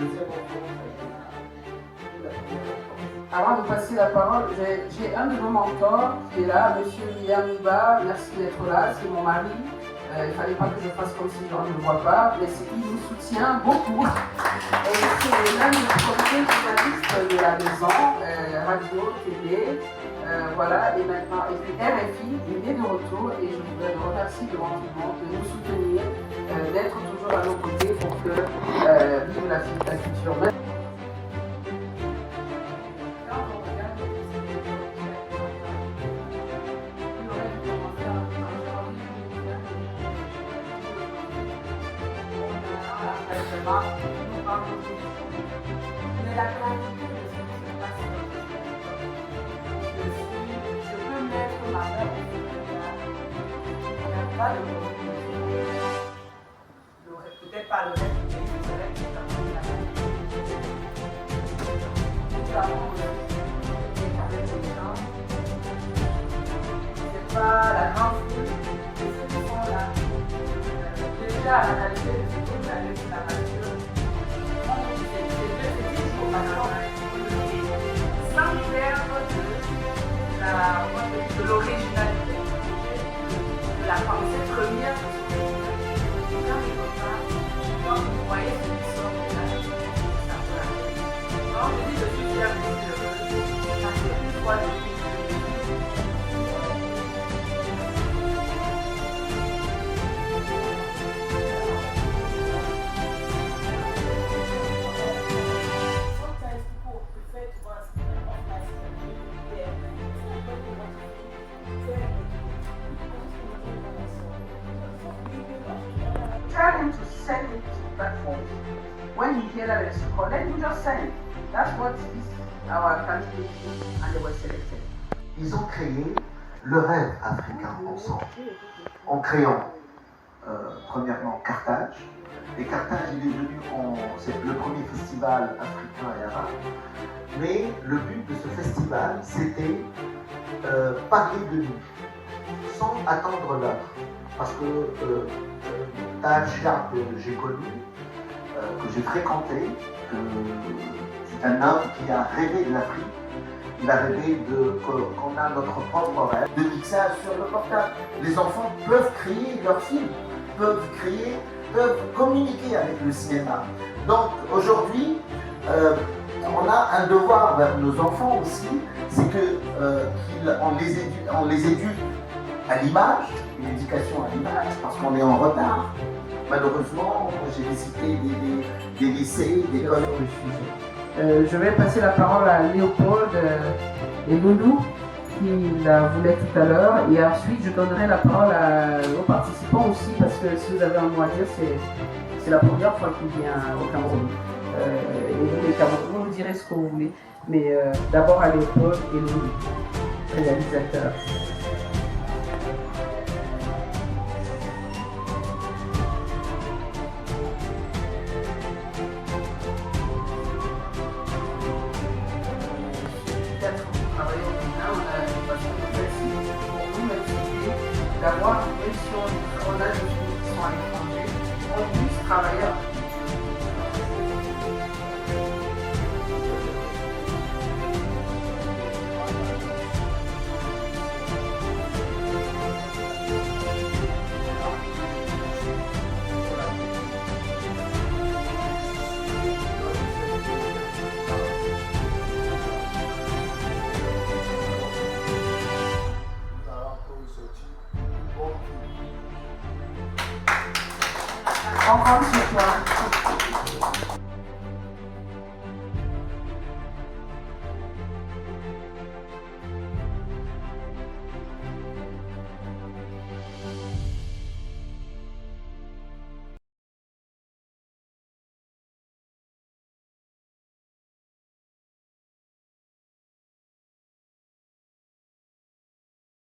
deuxième enfant, ça a été la première enfance. Avant de passer la parole, j'ai un de nos mentors qui est là, Monsieur William Iba. Merci d'être là, c'est mon mari. Il ne fallait pas que je fasse comme si je ne le vois pas, mais il nous soutient beaucoup. Et c'est l'un des premiers journalistes de la maison, radio, télé, voilà, et maintenant, et puis RFI, il est de retour et je voudrais le remercier devant tout le monde de nous soutenir, d'être toujours à nos côtés pour que vive la culture. Mais la qualité de ce qui se passe je peux mettre ma main au feu. Il n'y a pas de peut-être pas le reste du pays, mais le reste du temps. Nous avons avec les gens. C'est pas la grande foule, mais ceux qui sont là. Déjà, la qualité de ce que vous avez sur la nature. Sans perdre de l'originalité, de la pensée première de ce que quand vous voyez ce qui sort de la nature, ça peut la. Quand je dis je suis fière d'être heureuse, parce que une fois de plus, tell him to send it to platforms. When you hear that it's recorded, you just send it. That's what is our candidate and they were selected. Ils ont créé le rêve africain ensemble, en créant premièrement Carthage. Et Carthage, il est devenu c'est le premier festival africain et arabe. Mais le but de ce festival, c'était parler de nous, sans attendre l'heure. Parce que Taj Shah, que j'ai connu, que j'ai fréquenté, c'est un homme qui a rêvé de l'Afrique. Il a rêvé qu'on a notre propre rêve de mixage sur le portable. Les enfants peuvent créer leurs films, peuvent communiquer avec le cinéma. Donc aujourd'hui, on a un devoir vers nos enfants aussi, c'est qu'on les éduque à l'image, une éducation à l'image, parce qu'on est en retard. Malheureusement, j'ai visité des lycées, des écoles. Je vais passer la parole à Léopold et Loulou qui la voulait tout à l'heure, et ensuite je donnerai la parole aux participants aussi, parce que si vous avez un mot à dire, c'est la première fois qu'il vient au Cameroun. Et vous les Camerounais, vous direz ce que vous voulez, mais d'abord à Léopold et Loulou, réalisateurs. D'avoir, même si on a des filles qui sont à l'étranger, on puisse travailler. On rentre chez toi.